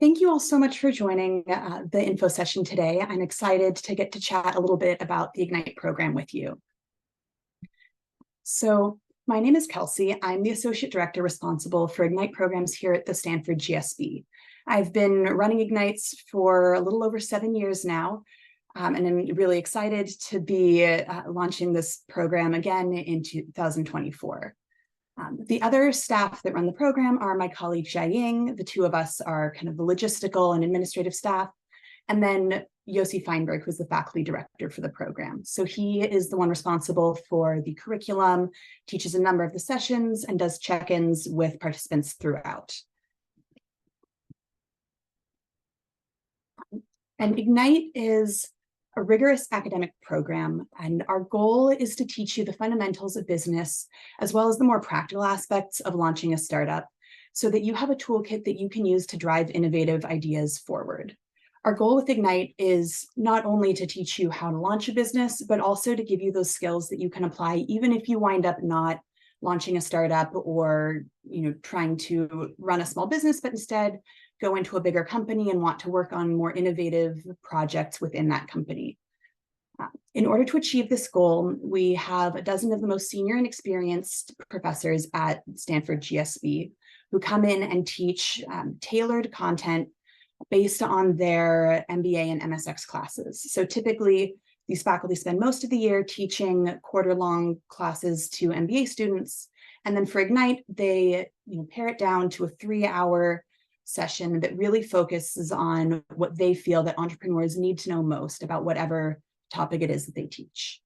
Thank you all so much for joining the info session today. I'm excited to get to chat a little bit about the Ignite program with you. So my name is Kelsey. I'm the Associate Director responsible for Ignite programs here at the Stanford GSB. I've been running Ignites for a little over 7 years now, and I'm really excited to be launching this program again in 2024. The other staff that run the program are my colleague Jia Ying. The two of us are kind of the logistical and administrative staff. And then Yossi Feinberg, who's the faculty director for the program. So he is the one responsible for the curriculum, teaches a number of the sessions, and does check-ins with participants throughout. And Ignite is a rigorous academic program, and our goal is to teach you the fundamentals of business, as well as the more practical aspects of launching a startup, so that you have a toolkit that you can use to drive innovative ideas forward. Our goal with Ignite is not only to teach you how to launch a business, but also to give you those skills that you can apply, even if you wind up not launching a startup or trying to run a small business, but instead go into a bigger company and want to work on more innovative projects within that company. In order to achieve this goal, we have a dozen of the most senior and experienced professors at Stanford GSB who come in and teach tailored content based on their MBA and MSX classes. So typically, these faculty spend most of the year teaching quarter-long classes to MBA students. And then for Ignite, they pare it down to a 3-hour session that really focuses on what they feel that entrepreneurs need to know most about whatever topic it is that they teach.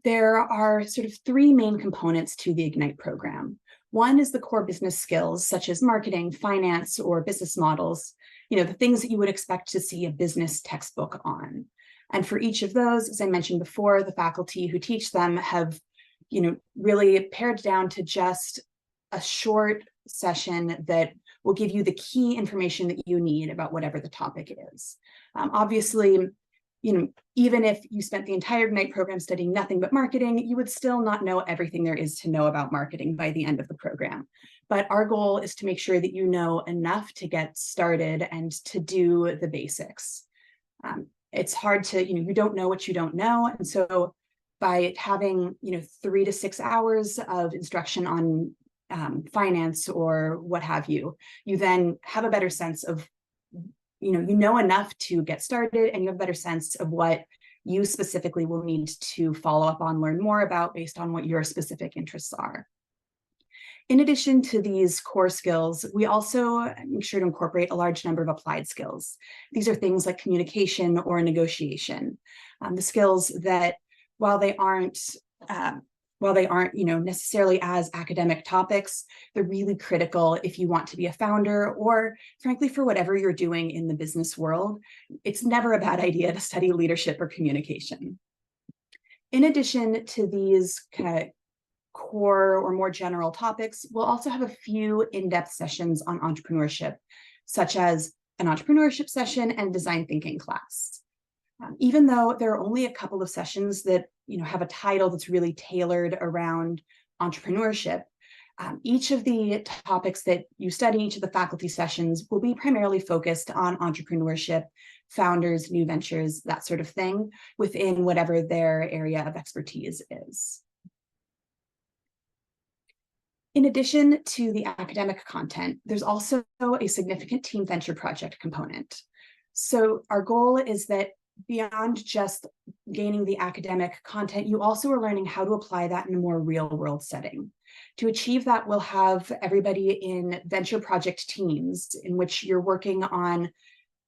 There are sort of 3 main components to the Ignite program. One is the core business skills, such as marketing, finance, or business models, the things that you would expect to see a business textbook on. And for each of those, as I mentioned before, the faculty who teach them have, really pared down to just a short session that will give you the key information that you need about whatever the topic is. Obviously, even if you spent the entire Ignite program studying nothing but marketing, you would still not know everything there is to know about marketing by the end of the program. But our goal is to make sure that you know enough to get started and to do the basics. It's hard to, you don't know what you don't know. And so by having, 3 to 6 hours of instruction on finance or what have you, you then have a better sense of, you know enough to get started, and you have a better sense of what you specifically will need to follow up on, learn more about based on what your specific interests are. In addition to these core skills, we also make sure to incorporate a large number of applied skills. These are things like communication or negotiation, the skills that while they aren't necessarily as academic topics, they're really critical if you want to be a founder or, frankly, for whatever you're doing in the business world. It's never a bad idea to study leadership or communication. In addition to these kind of core or more general topics, we'll also have a few in-depth sessions on entrepreneurship, such as an entrepreneurship session and design thinking class. Even though there are only a couple of sessions that have a title that's really tailored around entrepreneurship, each of the topics that you study, each of the faculty sessions will be primarily focused on entrepreneurship, founders, new ventures, that sort of thing, within whatever their area of expertise is. In addition to the academic content, there's also a significant team venture project component. So our goal is that beyond just gaining the academic content, you also are learning how to apply that in a more real-world setting. To achieve that, we'll have everybody in venture project teams in which you're working on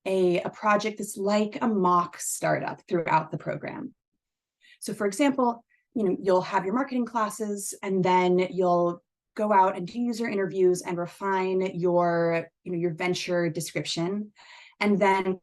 a project that's like a mock startup throughout the program. So for example, you'll have your marketing classes, and then you'll go out and do user interviews and refine your venture description, and then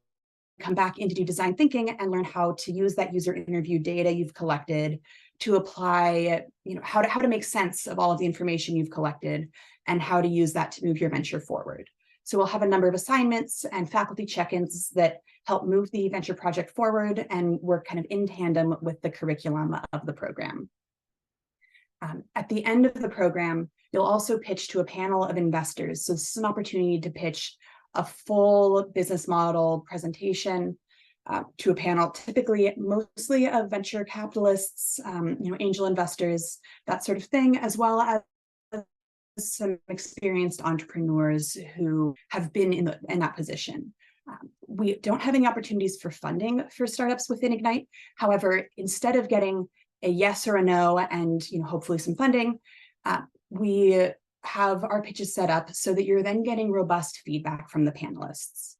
come back in to do design thinking and learn how to use that user interview data you've collected to apply, how to make sense of all of the information you've collected and how to use that to move your venture forward. So we'll have a number of assignments and faculty check-ins that help move the venture project forward and work kind of in tandem with the curriculum of the program. At the end of the program, you'll also pitch to a panel of investors. So this is an opportunity to pitch a full business model presentation to a panel, typically mostly of venture capitalists, angel investors, that sort of thing, as well as some experienced entrepreneurs who have been in that position. We don't have any opportunities for funding for startups within Ignite. However, instead of getting a yes or a no and hopefully some funding, we have our pitches set up so that you're then getting robust feedback from the panelists.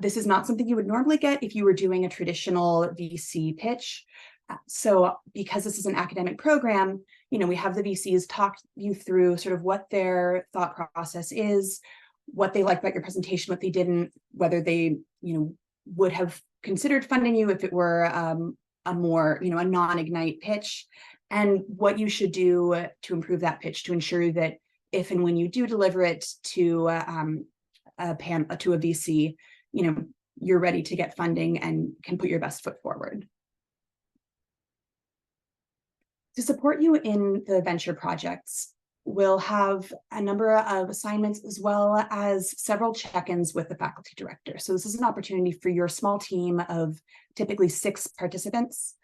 This is not something you would normally get if you were doing a traditional VC pitch. So because this is an academic program, we have the VCs talk you through sort of what their thought process is, what they liked about your presentation, what they didn't, whether they, would have considered funding you if it were a more, a non-Ignite pitch, and what you should do to improve that pitch to ensure that if and when you do deliver it to a VC, you're ready to get funding and can put your best foot forward. To support you in the venture projects, we'll have a number of assignments as well as several check-ins with the faculty director. So this is an opportunity for your small team of typically 6 participants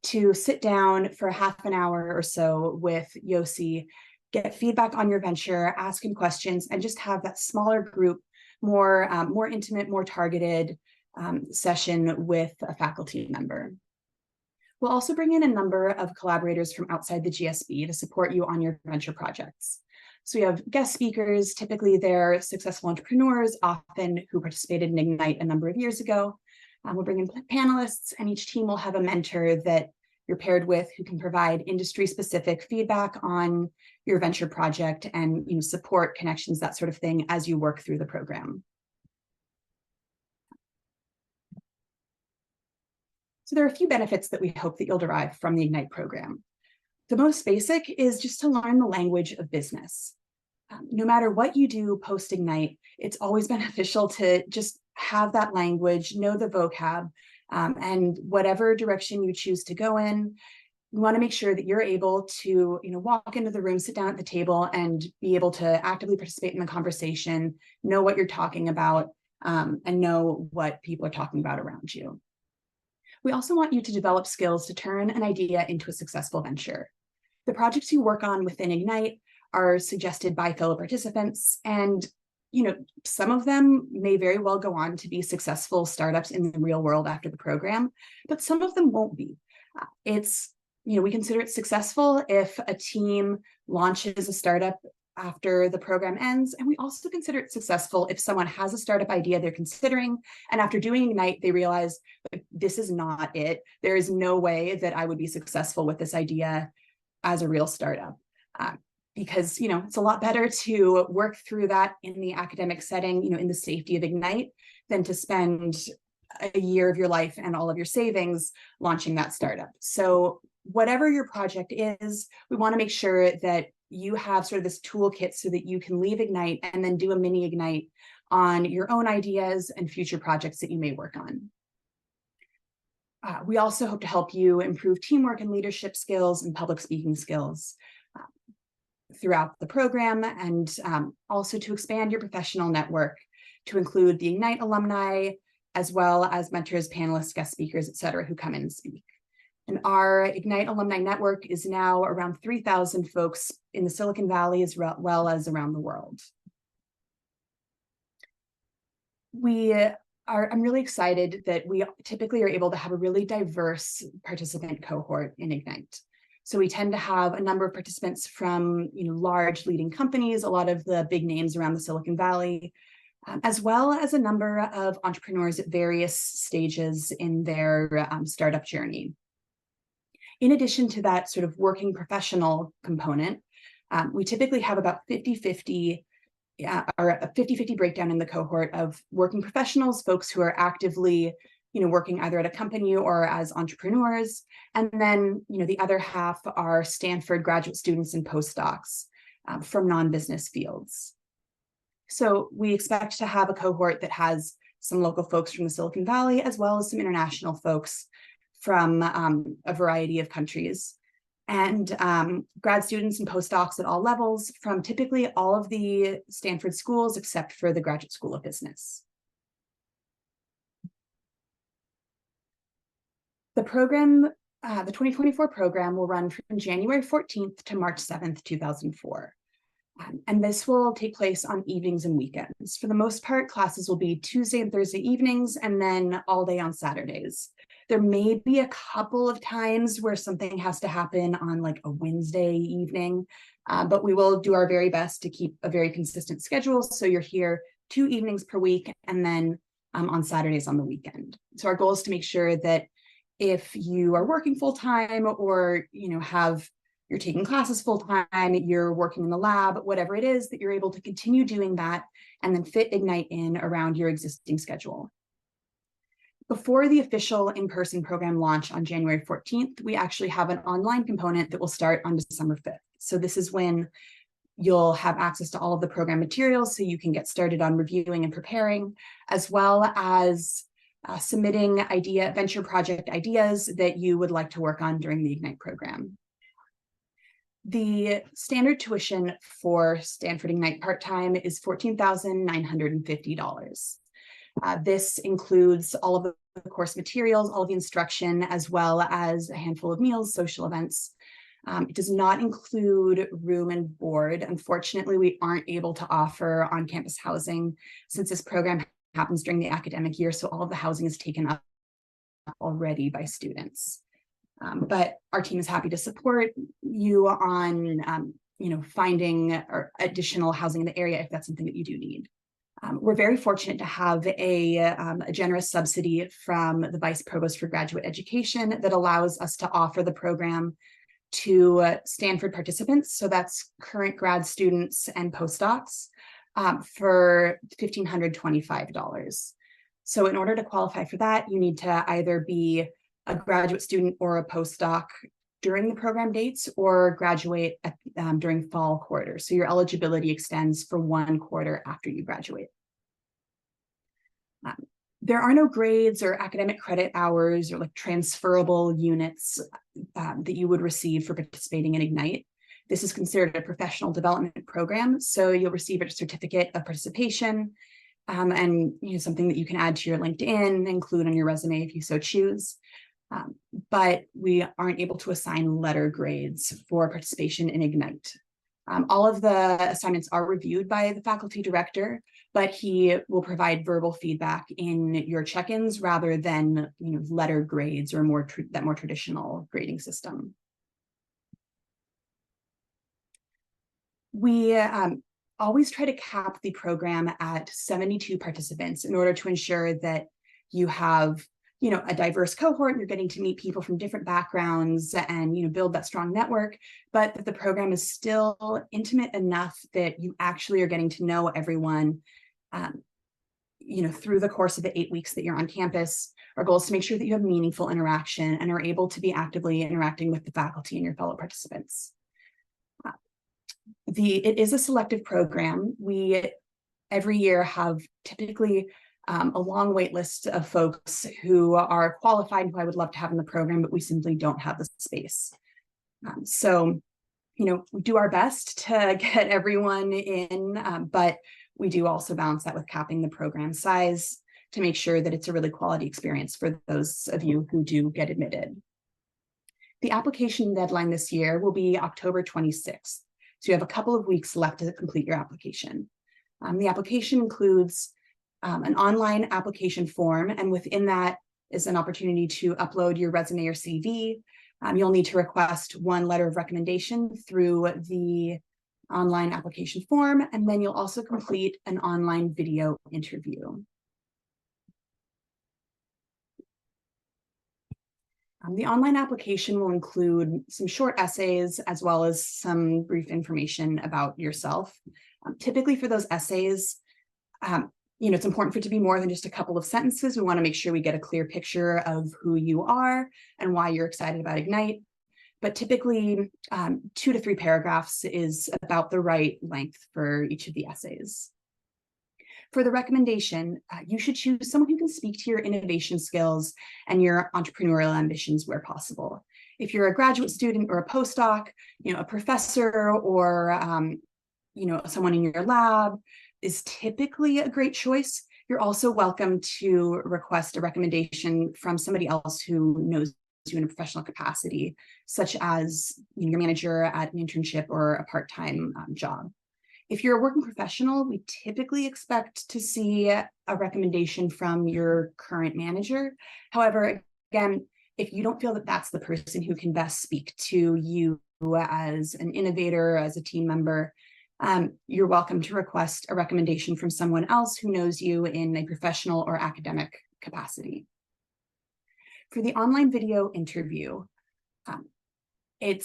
to sit down for half an hour or so with Yossi, get feedback on your venture, ask him questions, and just have that smaller group, more intimate, more targeted session with a faculty member. We'll also bring in a number of collaborators from outside the GSB to support you on your venture projects. So we have guest speakers, typically they're successful entrepreneurs, often who participated in Ignite a number of years ago. We'll bring in panelists, and each team will have a mentor that you're paired with who can provide industry-specific feedback on your venture project and support connections, that sort of thing, as you work through the program. So there are a few benefits that we hope that you'll derive from the Ignite program. The most basic is just to learn the language of business. No matter what you do post-Ignite, it's always beneficial to just have that language, know the vocab, and whatever direction you choose to go in, you want to make sure that you're able to walk into the room, sit down at the table, and be able to actively participate in the conversation, know what you're talking about, and know what people are talking about around you. We also want you to develop skills to turn an idea into a successful venture. The projects you work on within Ignite are suggested by fellow participants, and some of them may very well go on to be successful startups in the real world after the program, but some of them won't be. We consider it successful if a team launches a startup after the program ends, and we also consider it successful if someone has a startup idea they're considering, and after doing Ignite, they realize this is not it. There is no way that I would be successful with this idea as a real startup. Because it's a lot better to work through that in the academic setting, in the safety of Ignite, than to spend a year of your life and all of your savings launching that startup. So whatever your project is, we want to make sure that you have sort of this toolkit so that you can leave Ignite and then do a mini Ignite on your own ideas and future projects that you may work on. We also hope to help you improve teamwork and leadership skills and public speaking skills throughout the program, and also to expand your professional network to include the Ignite alumni, as well as mentors, panelists, guest speakers, et cetera, who come in and speak. And our Ignite alumni network is now around 3,000 folks in the Silicon Valley as well as around the world. I'm really excited that we typically are able to have a really diverse participant cohort in Ignite. So we tend to have a number of participants from large leading companies, a lot of the big names around the Silicon Valley, as well as a number of entrepreneurs at various stages in their startup journey. In addition to that sort of working professional component, we typically have about 50-50 or a 50-50 breakdown in the cohort of working professionals, folks who are actively working either at a company or as entrepreneurs. And then, the other half are Stanford graduate students and postdocs from non-business fields. So we expect to have a cohort that has some local folks from the Silicon Valley, as well as some international folks from a variety of countries. and grad students and postdocs at all levels from typically all of the Stanford schools except for the Graduate School of Business. The program, the 2024 program will run from January 14th to March 7th, 2004. And this will take place on evenings and weekends. For the most part, classes will be Tuesday and Thursday evenings, and then all day on Saturdays. There may be a couple of times where something has to happen on like a Wednesday evening, but we will do our very best to keep a very consistent schedule. So you're here 2 evenings per week, and then on Saturdays on the weekend. So our goal is to make sure that if you are working full-time, or you're taking classes full-time, you're working in the lab, whatever it is, that you're able to continue doing that and then fit Ignite in around your existing schedule. Before the official in-person program launch on January 14th, we actually have an online component that will start on December 5th. So this is when you'll have access to all of the program materials, so you can get started on reviewing and preparing, as well as submitting venture project ideas that you would like to work on during the Ignite program. The standard tuition for Stanford Ignite part-time is $14,950. This includes all of the course materials, all of the instruction, as well as a handful of meals, social events. It does not include room and board. Unfortunately, we aren't able to offer on-campus housing since this program happens during the academic year, so all of the housing is taken up already by students. But our team is happy to support you on finding additional housing in the area if that's something that you do need. We're very fortunate to have a generous subsidy from the Vice Provost for Graduate Education that allows us to offer the program to Stanford participants. So that's current grad students and postdocs for $1,525. So in order to qualify for that, you need to either be a graduate student or a postdoc during the program dates, or graduate during fall quarter. So your eligibility extends for 1 quarter after you graduate. There are no grades or academic credit hours or like transferable units that you would receive for participating in Ignite. This is considered a professional development program, so you'll receive a certificate of participation and something that you can add to your LinkedIn, include on your resume if you so choose. But we aren't able to assign letter grades for participation in Ignite. All of the assignments are reviewed by the faculty director, but he will provide verbal feedback in your check-ins rather than letter grades or that more traditional grading system. We always try to cap the program at 72 participants in order to ensure that you have a diverse cohort, you're getting to meet people from different backgrounds and build that strong network, but that the program is still intimate enough that you actually are getting to know everyone through the course of the 8 weeks that you're on campus. Our goal is to make sure that you have meaningful interaction and are able to be actively interacting with the faculty and your fellow participants. It is a selective program. We every year have typically a long wait list of folks who are qualified, who I would love to have in the program, but we simply don't have the space. So we do our best to get everyone in, but we do also balance that with capping the program size to make sure that it's a really quality experience for those of you who do get admitted. The application deadline this year will be October 26th. So you have a couple of weeks left to complete your application. The application includes an online application form, and within that is an opportunity to upload your resume or CV. You'll need to request 1 letter of recommendation through the online application form, and then you'll also complete an online video interview. The online application will include some short essays as well as some brief information about yourself. Typically for those essays, it's important for it to be more than just a couple of sentences. We want to make sure we get a clear picture of who you are and why you're excited about Ignite. But typically 2 to 3 paragraphs is about the right length for each of the essays. For the recommendation, you should choose someone who can speak to your innovation skills and your entrepreneurial ambitions where possible. If you're a graduate student or a postdoc, a professor or someone in your lab is typically a great choice. You're also welcome to request a recommendation from somebody else who knows you in a professional capacity, such as your manager at an internship or a part-time job. If you're a working professional, we typically expect to see a recommendation from your current manager. However, again, if you don't feel that that's the person who can best speak to you as an innovator, as a team member, you're welcome to request a recommendation from someone else who knows you in a professional or academic capacity. For the online video interview, we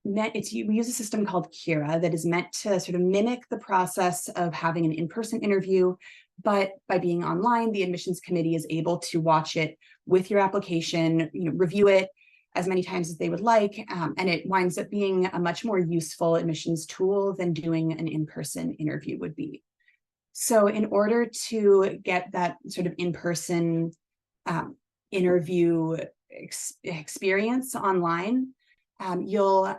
use a system called Kira that is meant to sort of mimic the process of having an in-person interview, but by being online, the admissions committee is able to watch it with your application, review it as many times as they would like, and it winds up being a much more useful admissions tool than doing an in-person interview would be. So in order to get that sort of in-person interview experience online, you'll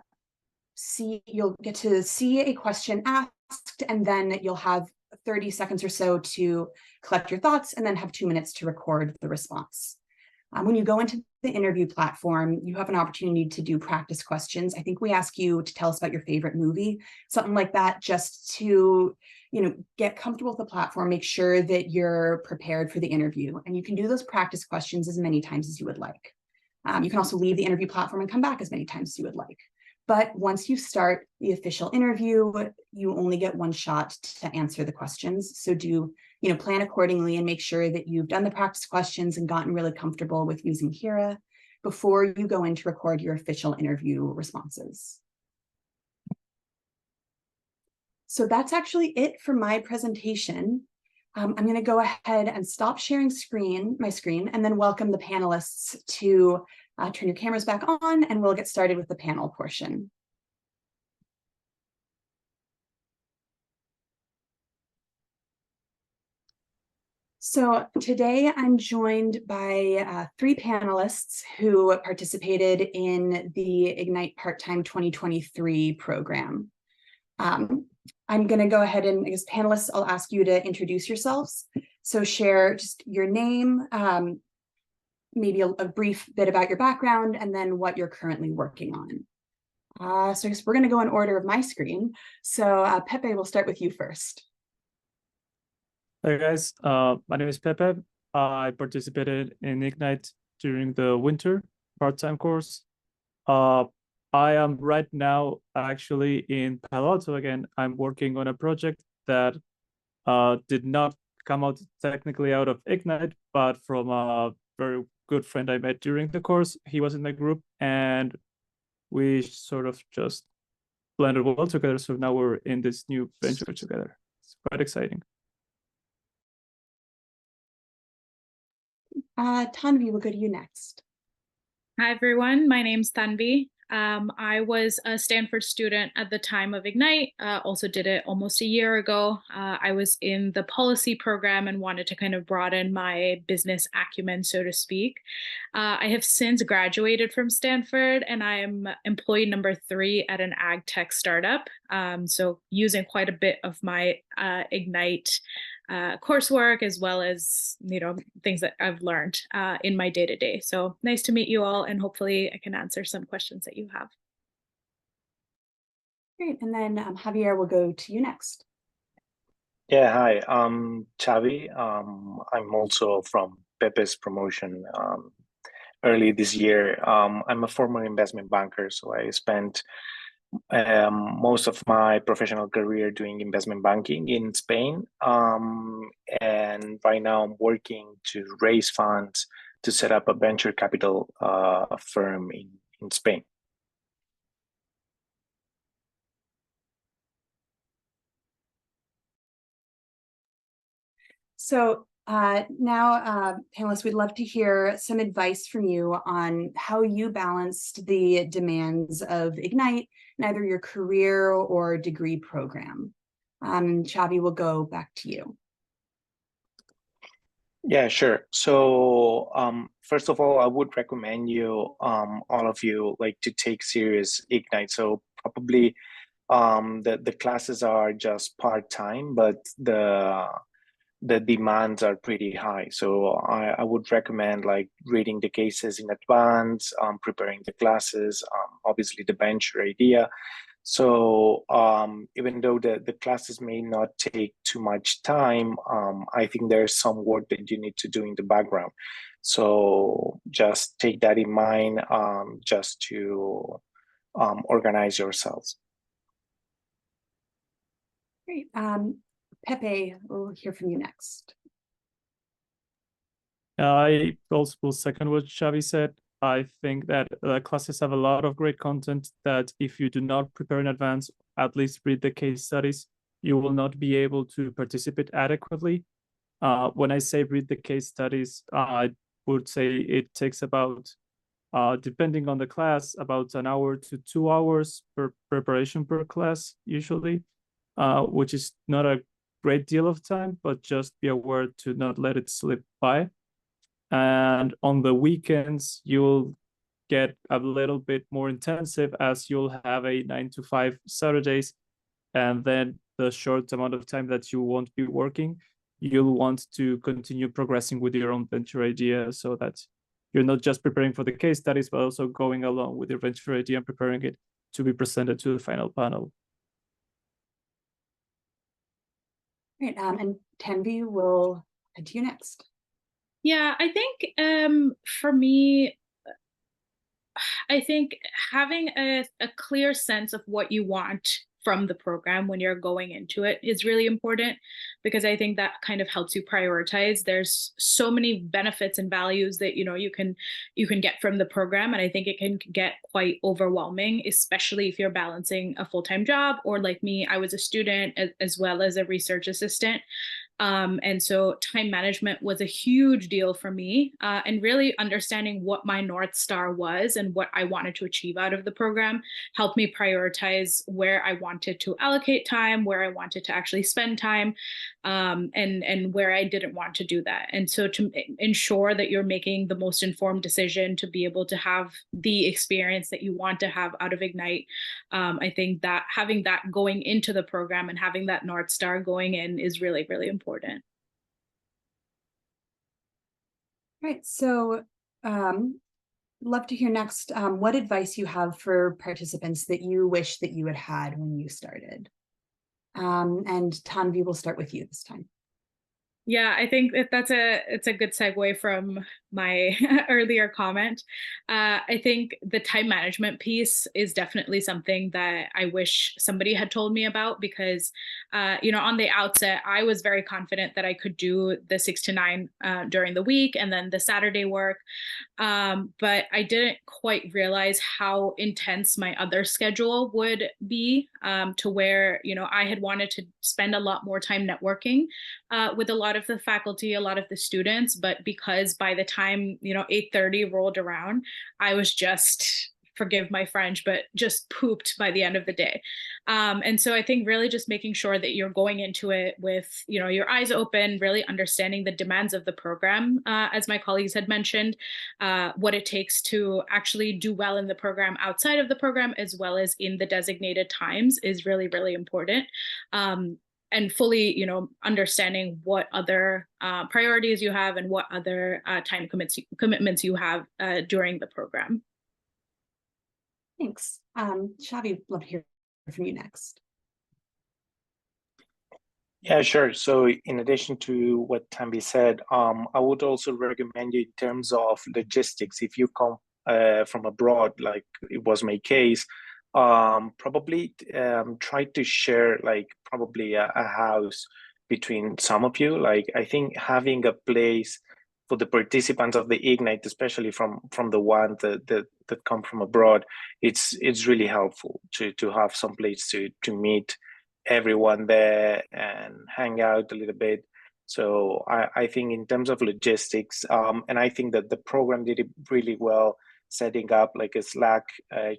get to see a question asked, and then you'll have 30 seconds or so to collect your thoughts and then have 2 minutes to record the response. When you go into the interview platform, you have an opportunity to do practice questions. I think we ask you to tell us about your favorite movie, something like that, just to get comfortable with the platform, make sure that you're prepared for the interview. And you can do those practice questions as many times as you would like. You can also leave the interview platform and come back as many times as you would like. But once you start the official interview, you only get one shot to answer the questions. So do plan accordingly and make sure that you've done the practice questions and gotten really comfortable with using Kira before you go in to record your official interview responses. So that's actually it for my presentation. I'm going to go ahead and stop sharing my screen and then welcome the panelists to turn your cameras back on, and we'll get started with the panel portion. So today I'm joined by 3 panelists who participated in the Ignite Part-Time 2023 program. I'm going to go ahead and, as panelists, I'll ask you to introduce yourselves. So share just your name, maybe a brief bit about your background, and then what you're currently working on. So I guess we're going to go in order of my screen. So Pepe, we'll start with you first. Hi guys, my name is Pepe. I participated in Ignite during the winter part-time course. I am right now actually in Palo Alto again. I'm working on a project that did not come out technically out of Ignite, but from a very good friend I met during the course. He was in my group and we sort of just blended well together. So now we're in this new venture together. It's quite exciting. Tanvi, we'll go to you next. Hi, everyone. My name's Tanvi. I was a Stanford student at the time of Ignite, also did it almost a year ago. I was in the policy program and wanted to kind of broaden my business acumen, so to speak. I have since graduated from Stanford and I am employee number 3 at an ag tech startup. So using quite a bit of my Ignite coursework, as well as things that I've learned in my day-to-day. So nice to meet you all, and hopefully I can answer some questions that you have. Great, and then Javier, will go to you next. Yeah, hi, I'm Xavi. I'm also from Pepe's promotion early this year. I'm a former investment banker, so I spent most of my professional career doing investment banking in Spain. And right now I'm working to raise funds to set up a venture capital firm in Spain. So now, panelists, we'd love to hear some advice from you on how you balanced the demands of Ignite in either your career or degree program. Xavi, we'll go back to you. Yeah, sure. So, first of all, I would recommend you, all of you, like to take serious Ignite. So probably, the classes are just part-time, but the demands are pretty high. So I would recommend like reading the cases in advance, preparing the classes, obviously the bench your idea. So even though the classes may not take too much time, I think there's some work that you need to do in the background. So just take that in mind, just to organize yourselves. Great. Pepe, we'll hear from you next. I also will second what Xavi said. I think that classes have a lot of great content that if you do not prepare in advance, at least read the case studies, you will not be able to participate adequately. When I say read the case studies, I would say it takes about, depending on the class, about an hour to 2 hours per preparation per class, usually, which is not a great deal of time, but just be aware to not let it slip by. And on the weekends, you'll get a little bit more intensive as you'll have a 9 to 5 Saturdays. And then the short amount of time that you won't be working, you'll want to continue progressing with your own venture idea so that you're not just preparing for the case studies, but also going along with your venture idea and preparing it to be presented to the final panel. Great. And Tanvi, will head to you next. Yeah, I think for me, I think having a clear sense of what you want from the program when you're going into it is really important, because I think that kind of helps you prioritize. There's so many benefits and values that you can get from the program, and I think it can get quite overwhelming, especially if you're balancing a full-time job, or like me, I was a student as well as a research assistant. And so time management was a huge deal for me, and really understanding what my North Star was and what I wanted to achieve out of the program helped me prioritize where I wanted to allocate time, where I wanted to actually spend time, and where I didn't want to do that. And so to ensure that you're making the most informed decision to be able to have the experience that you want to have out of Ignite, I think that having that going into the program and having that North Star going in is really, really important. Right. So love to hear next what advice you have for participants that you wish that you had when you started. And Tanvi, we'll start with you this time. Yeah, I think it's a good segue from my earlier comment. I think the time management piece is definitely something that I wish somebody had told me about, because on the outset, I was very confident that I could do the 6 to 9 during the week and then the Saturday work. But I didn't quite realize how intense my other schedule would be, to where, I had wanted to spend a lot more time networking with a lot of the faculty, a lot of the students, but because by the time 8:30 rolled around, I was just, forgive my French, but just pooped by the end of the day. And so I think really just making sure that you're going into it with your eyes open, really understanding the demands of the program, as my colleagues had mentioned, what it takes to actually do well in the program outside of the program, as well as in the designated times, is really, really important. And fully, understanding what other priorities you have and what other time commitments you have during the program. Thanks. Xavi, love to hear from you next. Yeah, sure. So in addition to what Tanvi said, I would also recommend you in terms of logistics. If you come from abroad, like it was my case, probably try to share like probably a house between some of you. Like I think having a place for the participants of the Ignite, especially from the ones that come from abroad, it's really helpful to have some place to meet everyone there and hang out a little bit. So I think in terms of logistics, and I think that the program did it really well, setting up like a Slack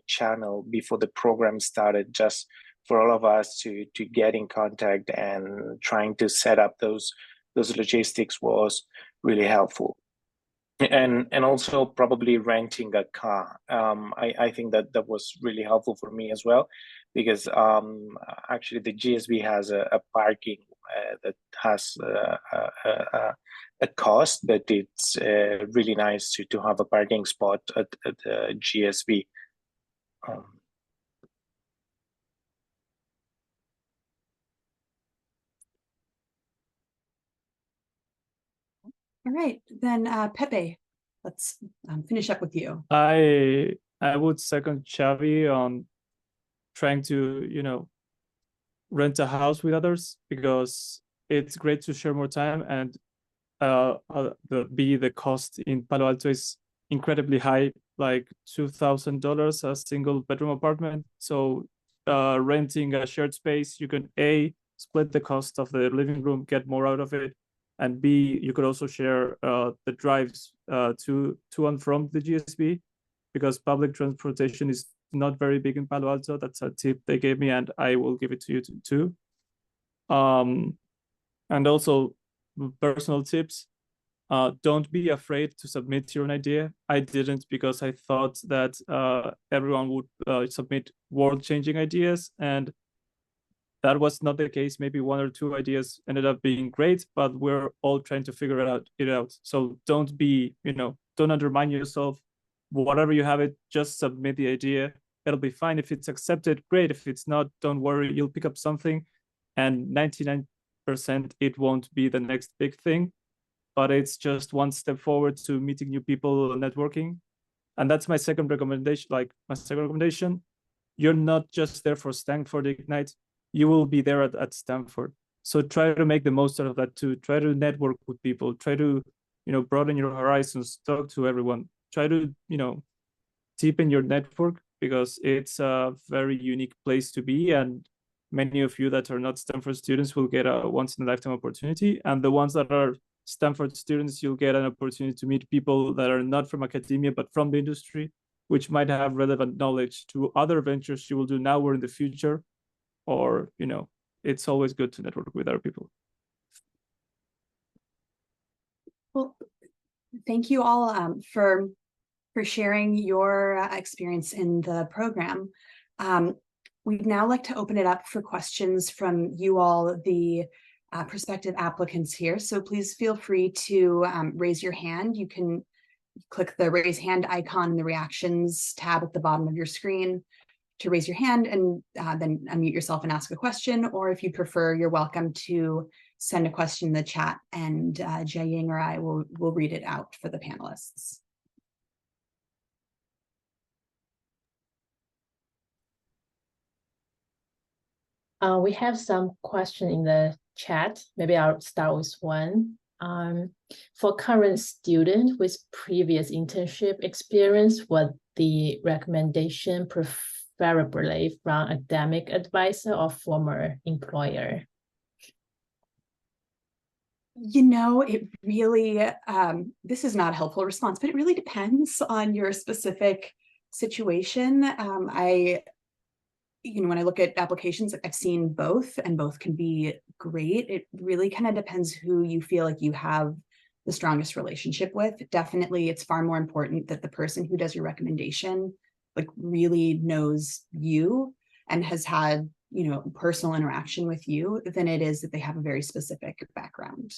channel before the program started, just for all of us to get in contact and trying to set up those those logistics was really helpful. And also probably renting a car. I think that was really helpful for me as well, because actually the GSB has a parking that has a cost, but it's really nice to have a parking spot at the GSB. All right, then Pepe, let's finish up with you. I would second Xavi on trying to, rent a house with others, because it's great to share more time, and the cost in Palo Alto is incredibly high, like $2,000 a single bedroom apartment. So renting a shared space, you can A, split the cost of the living room, get more out of it, and B, you could also share the drives to and from the GSB, because public transportation is not very big in Palo Alto. That's a tip they gave me, and I will give it to you too. And also personal tips. Don't be afraid to submit your own idea. I didn't, because I thought that everyone would submit world-changing ideas, and that was not the case. Maybe one or two ideas ended up being great, but we're all trying to figure it out. So don't don't undermine yourself. Whatever you have, just submit the idea. It'll be fine. If it's accepted, great. If it's not, don't worry, you'll pick up something. And 99% it won't be the next big thing, but it's just one step forward to meeting new people, networking. And that's my second recommendation. You're not just there for Stanford Ignite, you will be there at Stanford. So try to make the most out of that too. Try to network with people, try to, broaden your horizons, talk to everyone, try to, deepen your network, because it's a very unique place to be. And many of you that are not Stanford students will get a once in a lifetime opportunity. And the ones that are Stanford students, you'll get an opportunity to meet people that are not from academia, but from the industry, which might have relevant knowledge to other ventures you will do now or in the future. Or, it's always good to network with other people. Well, thank you all for sharing your experience in the program. We'd now like to open it up for questions from you all, the prospective applicants here. So please feel free to raise your hand. You can click the raise hand icon in the reactions tab at the bottom of your screen to raise your hand, and then unmute yourself and ask a question. Or if you prefer, you're welcome to send a question in the chat, and Jiaying or I will read it out for the panelists. We have some question in the chat. Maybe I'll start with one. For current student with previous internship experience, what the recommendation preferably from academic advisor or former employer? It really, this is not a helpful response, but it really depends on your specific situation. When I look at applications, I've seen both, and both can be great. It really kind of depends who you feel like you have the strongest relationship with. Definitely, it's far more important that the person who does your recommendation really knows you and has had, personal interaction with you, than it is that they have a very specific background.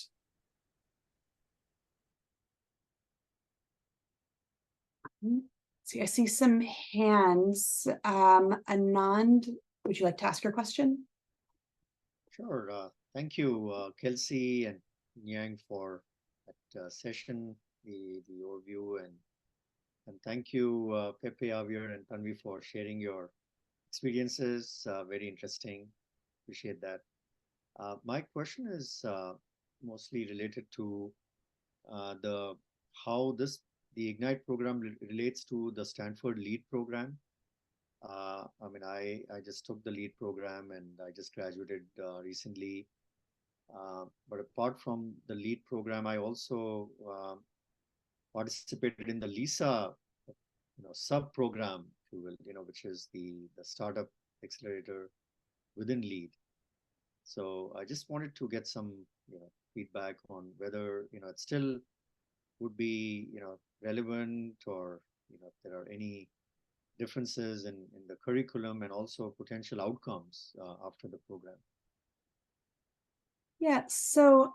See, I see some hands. Anand, would you like to ask your question? Sure. Thank you, Kelsey and Yang, for that session, the overview, and thank you, Pepe, Javier, and Tanvi, for sharing your experiences. Very interesting. Appreciate that. My question is mostly related to how the Ignite program relates to the Stanford LEAD program. I just took the LEAD program and I just graduated recently. But apart from the LEAD program, I also participated in the LISA, sub program, if you will, which is the startup accelerator within LEAD. So I just wanted to get some feedback on whether, it still would be, relevant, or, if there are any differences in the curriculum and also potential outcomes after the program. Yeah, so,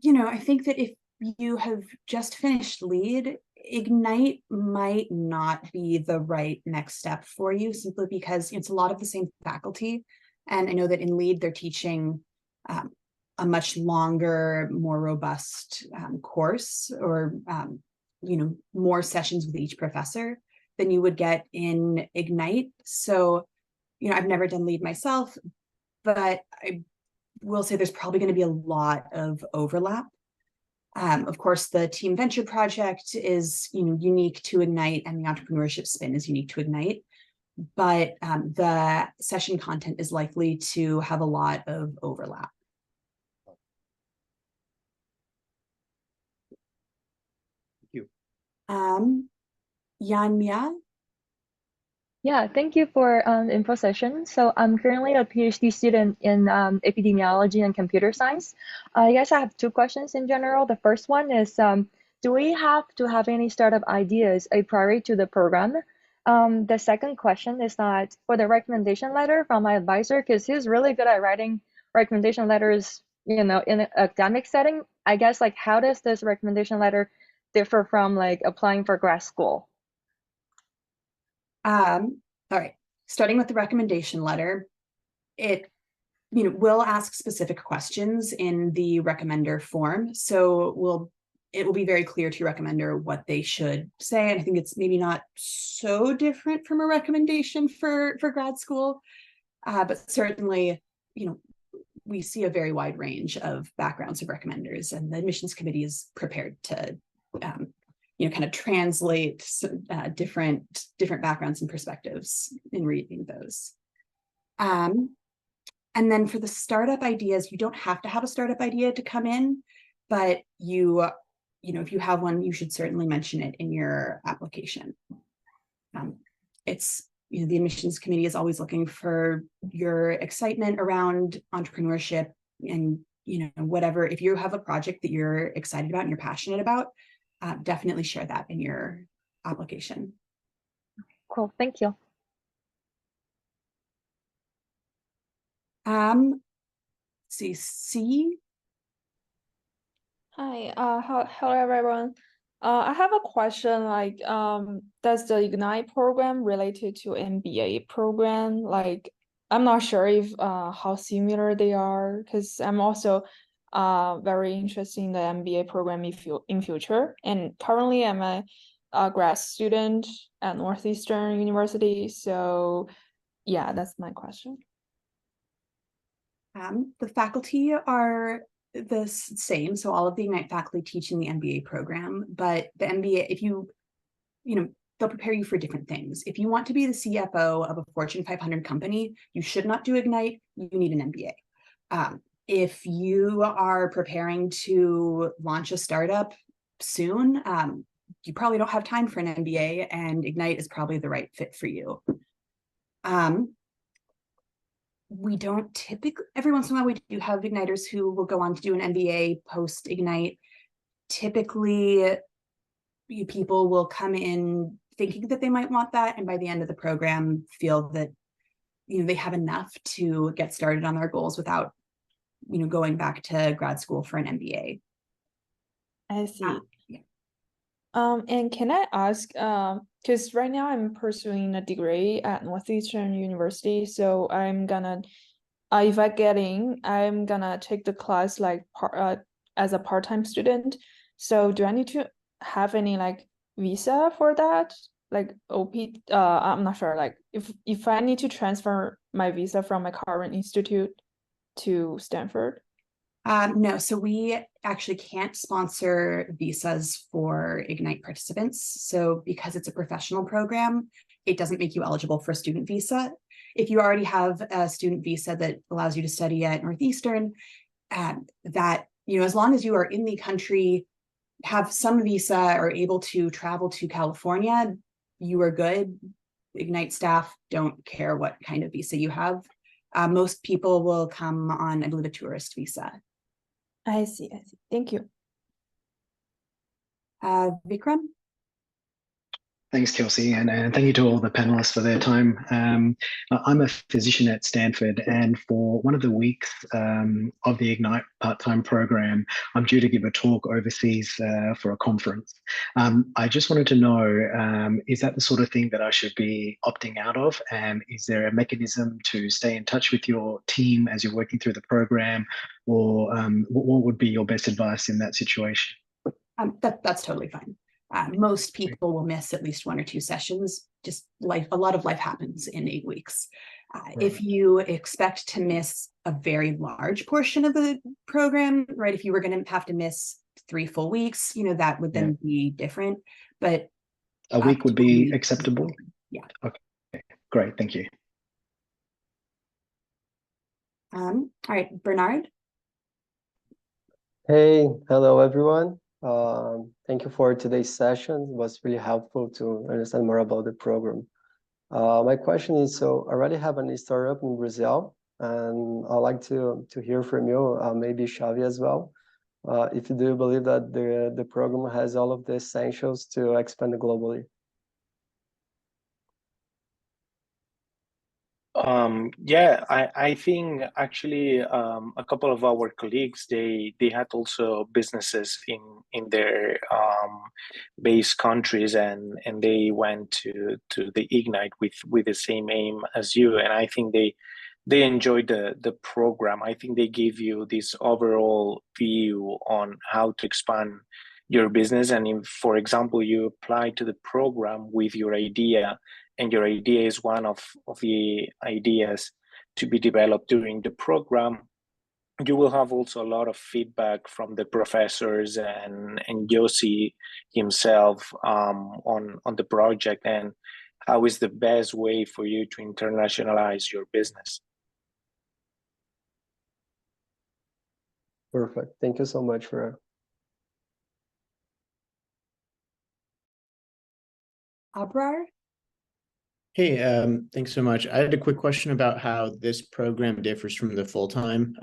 I think that if you have just finished LEAD, Ignite might not be the right next step for you, simply because it's a lot of the same faculty. And I know that in LEAD, they're teaching a much longer, more robust course, or, more sessions with each professor than you would get in Ignite. So, I've never done LEAD myself, but I will say there's probably going to be a lot of overlap. Of course, the team venture project is unique to Ignite, and the entrepreneurship spin is unique to Ignite. But the session content is likely to have a lot of overlap. Thank you. Yan Mia? Yeah, thank you for info session. So I'm currently a PhD student in epidemiology and computer science. I guess I have two questions in general. The first one is, do we have to have any startup ideas a priori to the program? The second question is that for the recommendation letter from my advisor, because he's really good at writing recommendation letters, in an academic setting, I guess, like, how does this recommendation letter differ from like applying for grad school? All right, starting with the recommendation letter, it will ask specific questions in the recommender form. So it will be very clear to your recommender what they should say. And I think it's maybe not so different from a recommendation for grad school, but certainly, we see a very wide range of backgrounds of recommenders, and the admissions committee is prepared to kind of translate different backgrounds and perspectives in reading those. And then for the startup ideas, you don't have to have a startup idea to come in, but if you have one, you should certainly mention it in your application. It's, the admissions committee is always looking for your excitement around entrepreneurship, and, whatever, if you have a project that you're excited about and you're passionate about, definitely share that in your application. Cool, thank you. Let's see, C. Hi, hello everyone. I have a question, like, does the Ignite program related to MBA program? Like, I'm not sure if how similar they are, because I'm also very interested in the MBA program in future. And currently I'm a grad student at Northeastern University. So yeah, that's my question. The faculty are the same. So all of the Ignite faculty teach in the MBA program, but the MBA, they'll prepare you for different things. If you want to be the CFO of a Fortune 500 company, you should not do Ignite, you need an MBA. If you are preparing to launch a startup soon, you probably don't have time for an MBA, and Ignite is probably the right fit for you. We don't typically, every once in a while, we do have Igniters who will go on to do an MBA post Ignite. Typically, people will come in thinking that they might want that, and by the end of the program feel that they have enough to get started on their goals without going back to grad school for an MBA. I see. Yeah. And can I ask, because right now I'm pursuing a degree at Northeastern University, so I'm gonna, if I get in, I'm gonna take the class like as a part-time student. So do I need to have any like visa for that? Like OP, I'm not sure, like if I need to transfer my visa from my current institute to Stanford? No, so we actually can't sponsor visas for Ignite participants. So because it's a professional program, it doesn't make you eligible for a student visa. If you already have a student visa that allows you to study at Northeastern, that, as long as you are in the country, have some visa, or able to travel to California, you are good. Ignite staff don't care what kind of visa you have. Most people will come on, I believe, a tourist visa. I see. Thank you. Vikram? Thanks, Kelsey, and thank you to all the panelists for their time. I'm a physician at Stanford, and for one of the weeks of the Ignite part-time program, I'm due to give a talk overseas for a conference. I just wanted to know, is that the sort of thing that I should be opting out of? And is there a mechanism to stay in touch with your team as you're working through the program? Or what would be your best advice in that situation? That's totally fine. Most people will miss at least 1 or 2 sessions. Just a lot of life happens in 8 weeks. If you expect to miss a very large portion of the program, right? If you were going to have to miss 3 full weeks, that would then be different. But a week would be acceptable. Yeah. Okay. Great. Thank you. All right, Bernard. Hey, hello everyone. Thank you for today's session. It was really helpful to understand more about the program. My question is, so I already have a startup in Brazil, and I'd like to hear from you, maybe Xavi as well. If you do believe that the program has all of the essentials to expand globally. Yeah, I think actually a couple of our colleagues, they had also businesses in their base countries, and they went to the Ignite with the same aim as you, and I think they enjoyed the program. I think they give you this overall view on how to expand your business, and if, for example, you apply to the program with your idea, and your idea is one of the ideas to be developed during the program, you will have also a lot of feedback from the professors and Yossi himself on the project and how is the best way for you to internationalize your business. Perfect. Thank you so much for Abrar? Hey, thanks so much. I had a quick question about how this program differs from the full-time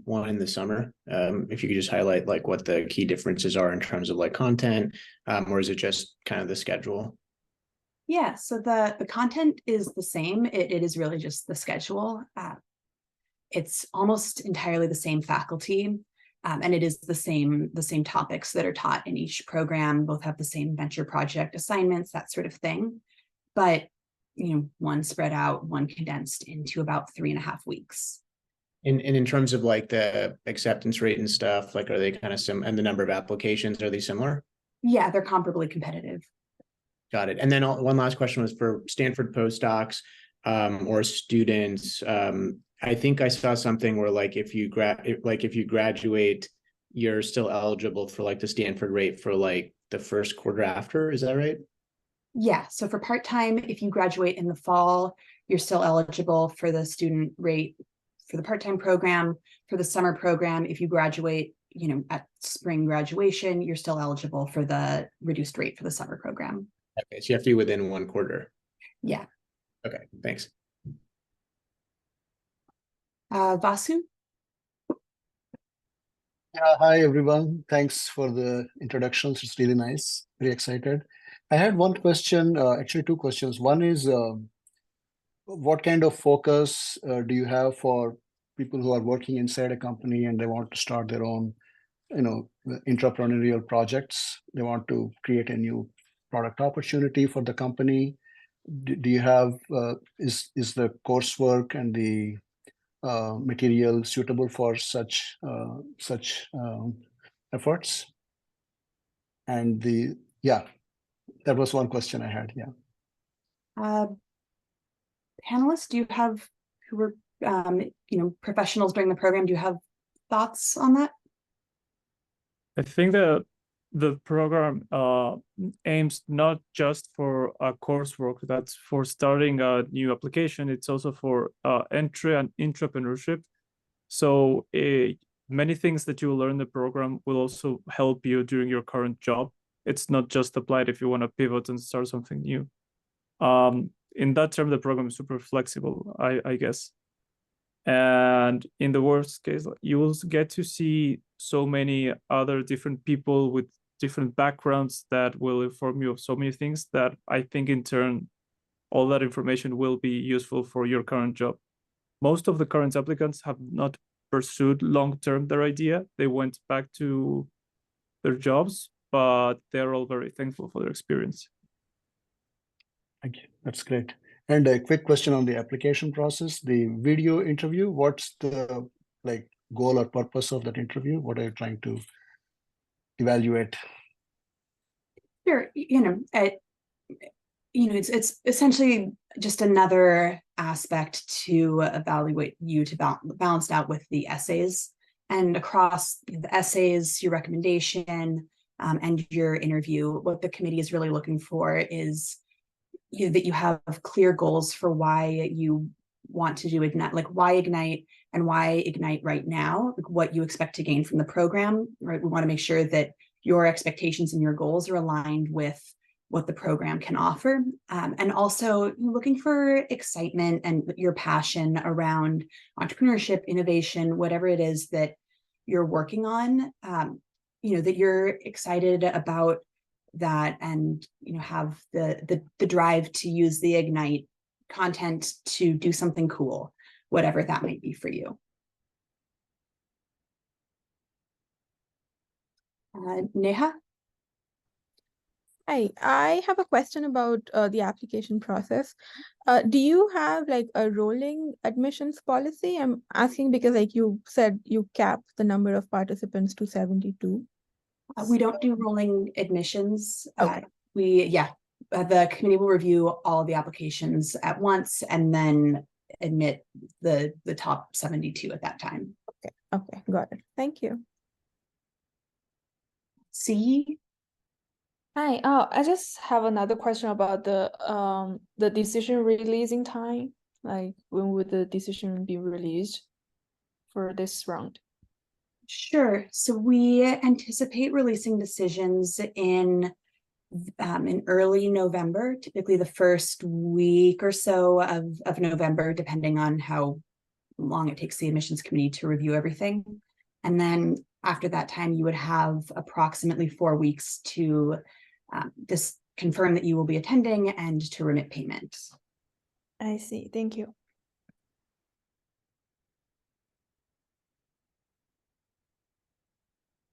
one in the summer. If you could just highlight like what the key differences are in terms of like content, or is it just kind of the schedule? Yeah, so the content is the same. It is really just the schedule. It's almost entirely the same faculty, and it is the same topics that are taught in each program. Both have the same venture project assignments, that sort of thing. But one spread out, one condensed into about 3.5 weeks. And in terms of like the acceptance rate and stuff, like are they kind of and the number of applications, are they similar? Yeah, they're comparably competitive. Got it. And then one last question was for Stanford postdocs or students. I think I saw something where like if you graduate, you're still eligible for like the Stanford rate for like the first quarter after. Is that right? Yeah, so for part-time, if you graduate in the fall, you're still eligible for the student rate for the part-time program. For the summer program, if you graduate, at spring graduation, you're still eligible for the reduced rate for the summer program. Okay, so you have to be within 1 quarter. Yeah. Okay, thanks. Vasu? Yeah, hi everyone. Thanks for the introductions. It's really nice. Very excited. I had one question, actually 2 questions. One is, what kind of focus do you have for people who are working inside a company and they want to start their own, entrepreneurial projects? They want to create a new product opportunity for the company. Do you have, is the coursework and the material suitable for such efforts? And that was one question I had. Yeah. Panelists, do you have, who were professionals during the program, do you have thoughts on that? I think that the program aims not just for coursework, that's for starting a new application. It's also for entry and entrepreneurship. So many things that you learn in the program will also help you during your current job. It's not just applied if you want to pivot and start something new. In that term, the program is super flexible, I guess. And in the worst case, you will get to see so many other different people with different backgrounds that will inform you of so many things that I think in turn, all that information will be useful for your current job. Most of the current applicants have not pursued long-term their idea. They went back to their jobs, but they're all very thankful for their experience. Thank you. That's great. And a quick question on the application process, the video interview, what's the goal or purpose of that interview? What are you trying to evaluate? Sure, it's essentially just another aspect to evaluate you to balance out with the essays, and across the essays, your recommendation, and your interview, what the committee is really looking for is that you have clear goals for why you want to do Ignite, like why Ignite and why Ignite right now, like what you expect to gain from the program, right? We want to make sure that your expectations and your goals are aligned with what the program can offer. And also looking for excitement and your passion around entrepreneurship, innovation, whatever it is that you're working on, that you're excited about that, and have the drive to use the Ignite content to do something cool, whatever that might be for you. Neha? Hi, I have a question about the application process. Do you have a rolling admissions policy? I'm asking because you said you cap the number of participants to 72. We don't do rolling admissions. Okay. The committee will review all the applications at once and then admit the top 72 at that time. Okay, got it. Thank you. See? Hi. Oh, I just have another question about the decision releasing time. Like, when would the decision be released for this round? Sure. So we anticipate releasing decisions in early November, typically the first week or so of November, depending on how long it takes the admissions committee to review everything. And then after that time, you would have approximately 4 weeks to just confirm that you will be attending and to remit payment. I see. Thank you.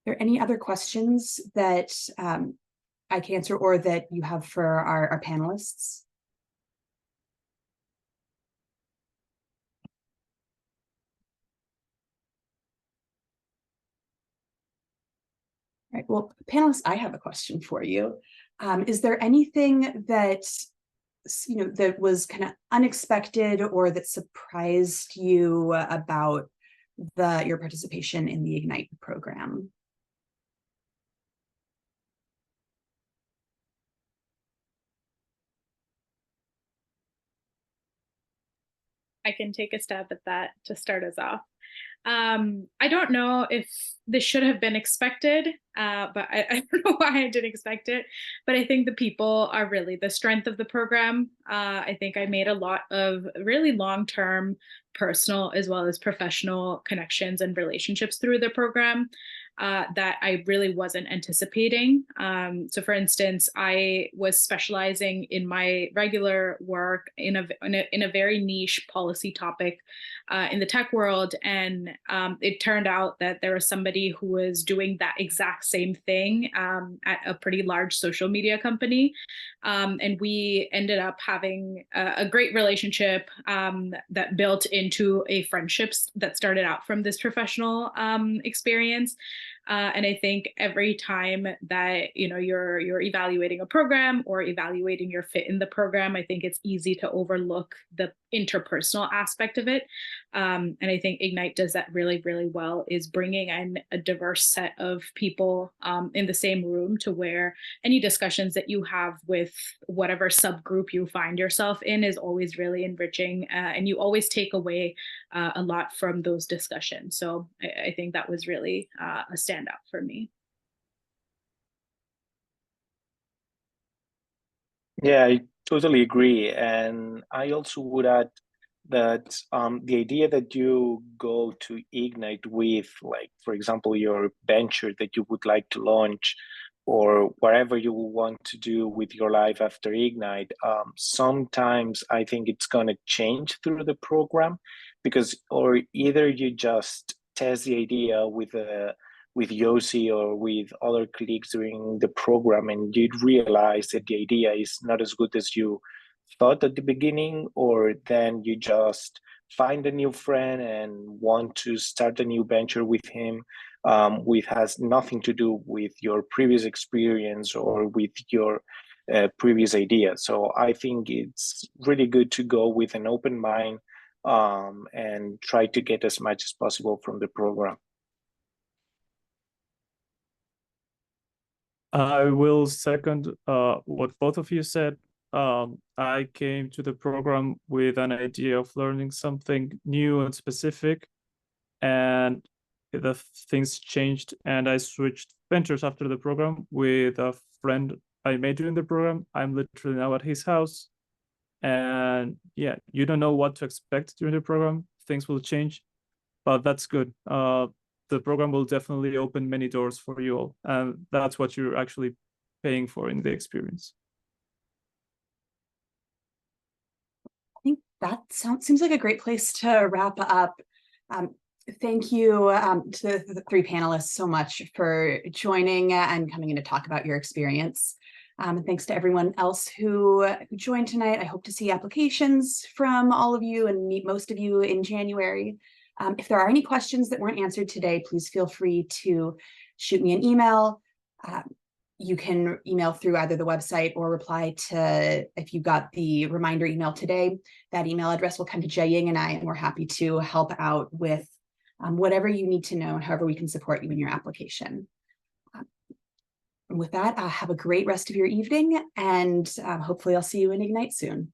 Are there any other questions that I can answer or that you have for our panelists? Right. Well, panelists, I have a question for you. Is there anything that that was kind of unexpected or that surprised you about your participation in the Ignite program? I can take a stab at that to start us off. I don't know if this should have been expected, but I don't know why I didn't expect it. But I think the people are really the strength of the program. I think I made a lot of really long-term personal as well as professional connections and relationships through the program that I really wasn't anticipating. So for instance, I was specializing in my regular work in a very niche policy topic in the tech world. And it turned out that there was somebody who was doing that exact same thing at a pretty large social media company. And we ended up having a great relationship that built into a friendship that started out from this professional experience. And I think every time that you're evaluating a program or evaluating your fit in the program, I think it's easy to overlook the interpersonal aspect of it. And I think Ignite does that really, really well, is bringing in a diverse set of people in the same room to where any discussions that you have with whatever subgroup you find yourself in is always really enriching. And you always take away a lot from those discussions. So I think that was really a standout for me. Yeah, I totally agree. And I also would add that the idea that you go to Ignite with, like, for example, your venture that you would like to launch, or whatever you want to do with your life after Ignite, sometimes I think it's going to change through the program, because or either you just test the idea with Yossi or with other colleagues during the program, and you realize that the idea is not as good as you thought at the beginning, or then you just find a new friend and want to start a new venture with him, which has nothing to do with your previous experience or with your previous idea. So I think it's really good to go with an open mind and try to get as much as possible from the program. I will second what both of you said. I came to the program with an idea of learning something new and specific, and the things changed, and I switched ventures after the program with a friend I made during the program. I'm literally now at his house, and yeah, you don't know what to expect during the program. Things will change, but that's good. The program will definitely open many doors for you all, and that's what you're actually paying for in the experience. I think that seems like a great place to wrap up. Thank you to the three panelists so much for joining and coming in to talk about your experience. And thanks to everyone else who joined tonight. I hope to see applications from all of you and meet most of you in January. If there are any questions that weren't answered today, please feel free to shoot me an email. You can email through either the website or reply to, if you got the reminder email today, that email address will come to Jiaying and I, and we're happy to help out with whatever you need to know and however we can support you in your application. And with that, have a great rest of your evening, and hopefully I'll see you in Ignite soon.